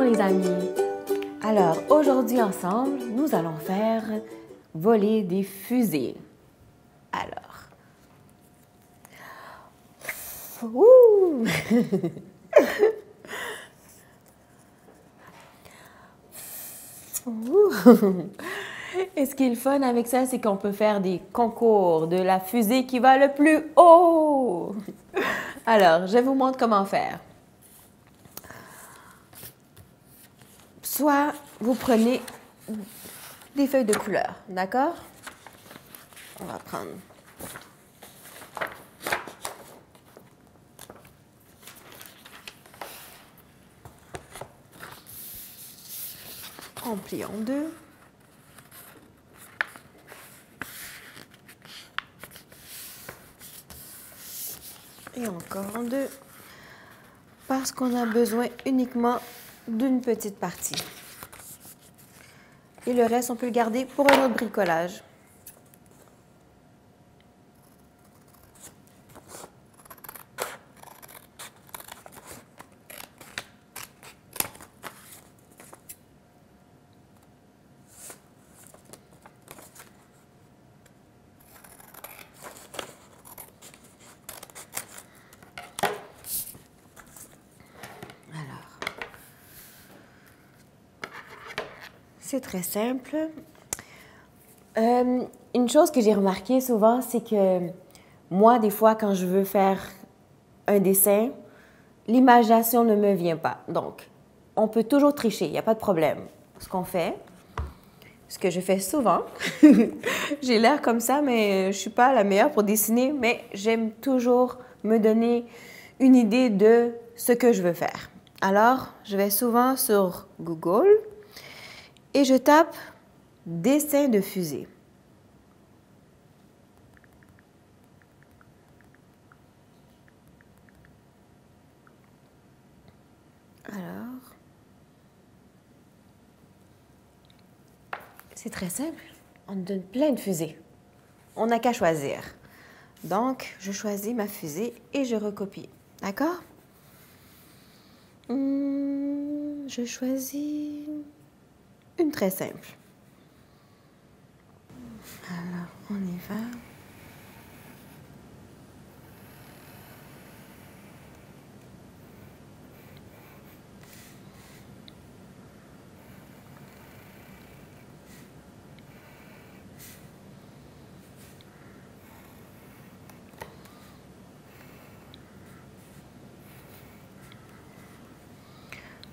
les amis! Alors aujourd'hui ensemble, nous allons faire voler des fusées. Alors, ouh! Et ce qui est le fun avec ça, c'est qu'on peut faire des concours de la fusée qui va le plus haut. Alors, je vous montre comment faire. Soit vous prenez des feuilles de couleur, d'accord? On va prendre on plie en deux. Et encore en deux. Parce qu'on a besoin uniquement d'une petite partie. Et le reste, on peut le garder pour un autre bricolage. C'est très simple. Une chose que j'ai remarqué souvent, c'est que moi, des fois, quand je veux faire un dessin, l'imagination ne me vient pas. Donc, on peut toujours tricher, il n'y a pas de problème. Ce qu'on fait, ce que je fais souvent, j'ai l'air comme ça, mais je ne suis pas la meilleure pour dessiner, mais j'aime toujours me donner une idée de ce que je veux faire. Alors, je vais souvent sur Google et je tape « dessin de fusée ». Alors, c'est très simple. On nous donne plein de fusées. On n'a qu'à choisir. Donc, je choisis ma fusée et je recopie. D'accord? Je choisis une très simple. Alors, on y va.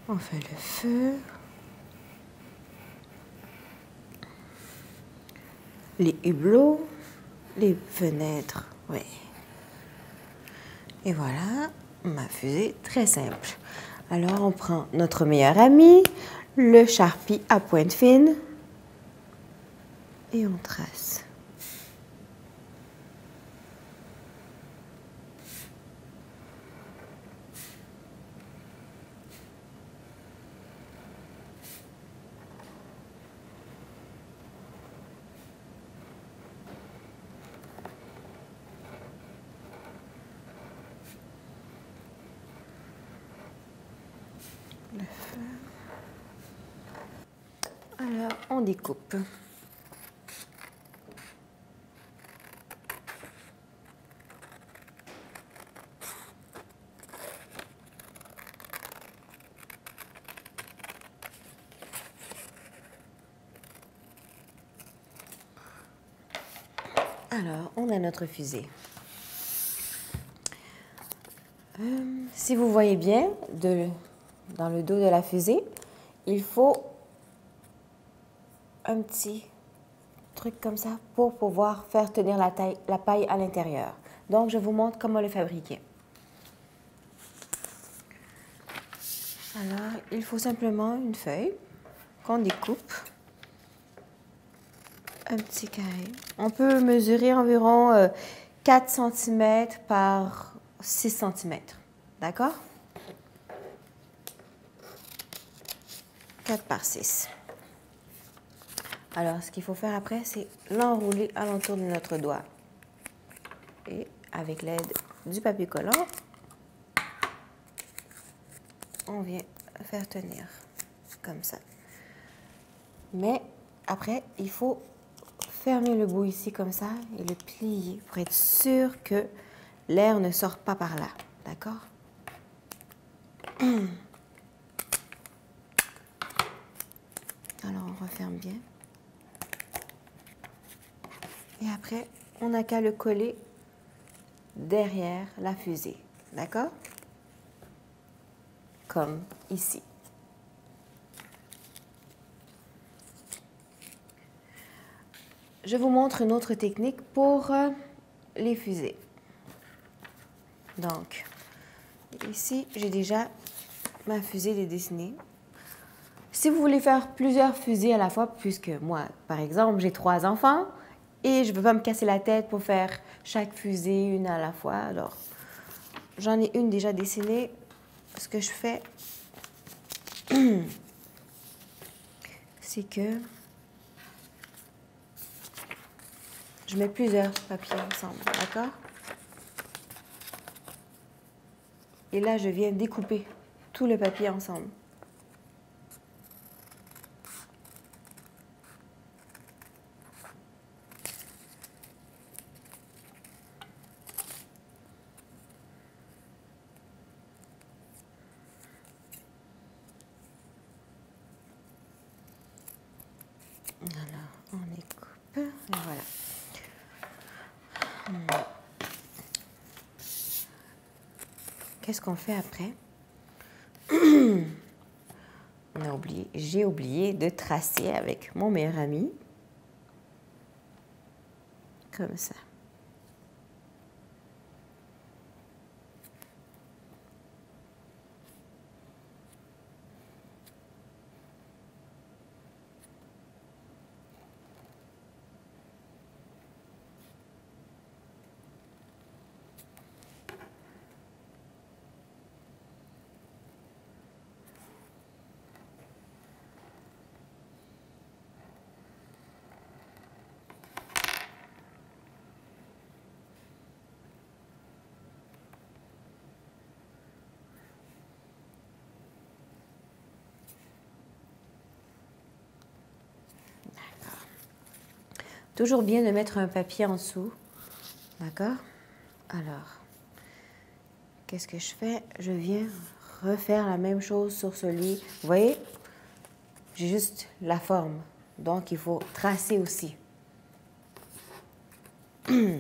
On fait le feu. Les hublots, les fenêtres, oui. Et voilà, ma fusée très simple. Alors, on prend notre meilleur ami, le Sharpie à pointe fine, et on trace. Le feu. Alors, on découpe. Alors, on a notre fusée. Si vous voyez bien, dans le dos de la fusée, il faut un petit truc comme ça pour pouvoir faire tenir la paille à l'intérieur. Donc, je vous montre comment le fabriquer. Alors, il faut simplement une feuille qu'on découpe. Un petit carré. On peut mesurer environ 4 cm par 6 cm. D'accord? 4 par 6. Alors, ce qu'il faut faire après, c'est l'enrouler alentour de notre doigt. Et avec l'aide du papier collant, on vient faire tenir. comme ça. Mais après, il faut fermer le bout ici comme ça et le plier pour être sûr que l'air ne sort pas par là. D'accord? Alors, on referme bien. Et après, on n'a qu'à le coller derrière la fusée. D'accord? Comme ici. Je vous montre une autre technique pour les fusées. Donc, ici, j'ai déjà ma fusée dessinée. Si vous voulez faire plusieurs fusées à la fois, puisque moi, par exemple, j'ai 3 enfants et je ne veux pas me casser la tête pour faire chaque fusée une à la fois, alors j'en ai une déjà dessinée. Ce que je fais, c'est que je mets plusieurs papiers ensemble, d'accord? Et là, je viens découper tout le papier ensemble. Alors, on découpe et voilà. Qu'est-ce qu'on fait après? J'ai oublié de tracer avec mon meilleur ami. Comme ça. Toujours bien de mettre un papier en dessous. D'accord? Alors, qu'est-ce que je fais? Je viens refaire la même chose sur celui. Vous voyez? J'ai juste la forme. Donc, il faut tracer aussi. Alors,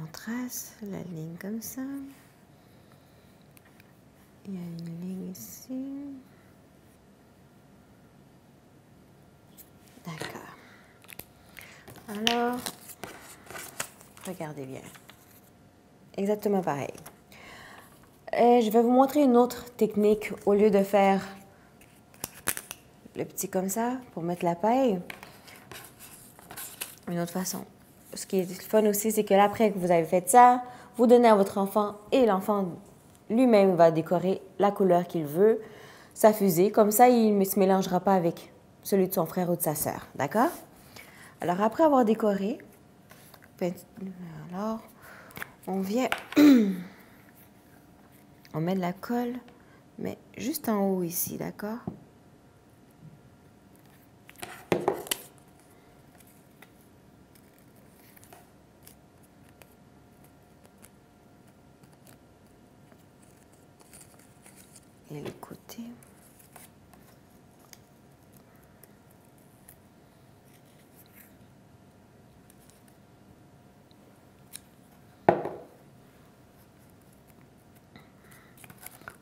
on trace la ligne comme ça. Il y a une ligne ici. D'accord. Alors, regardez bien. Exactement pareil. Et je vais vous montrer une autre technique au lieu de faire le petit comme ça pour mettre la paille. Une autre façon. Ce qui est fun aussi, c'est que après que vous avez fait ça, vous donnez à votre enfant et l'enfant lui-même va décorer la couleur qu'il veut, sa fusée. Comme ça, il ne se mélangera pas avec celui de son frère ou de sa sœur. D'accord? Alors, après avoir décoré, alors, on vient, on met de la colle, mais juste en haut ici, d'accord? Et les côtés.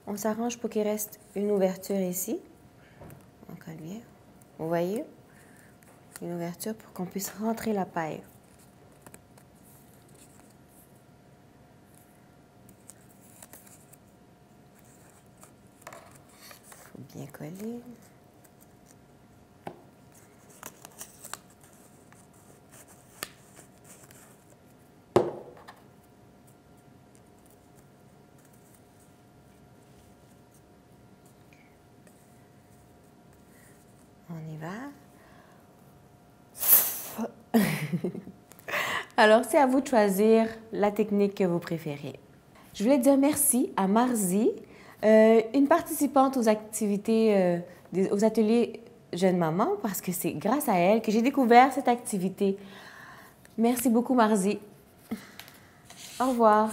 On s'arrange pour qu'il reste une ouverture ici. On colle bien. Vous voyez? Une ouverture pour qu'on puisse rentrer la paille. Il faut bien coller. On y va. Alors, c'est à vous de choisir la technique que vous préférez. Je voulais dire merci à Marzi Une participante aux activités, aux ateliers Jeune Maman, parce que c'est grâce à elle que j'ai découvert cette activité. Merci beaucoup, Marzi. Au revoir.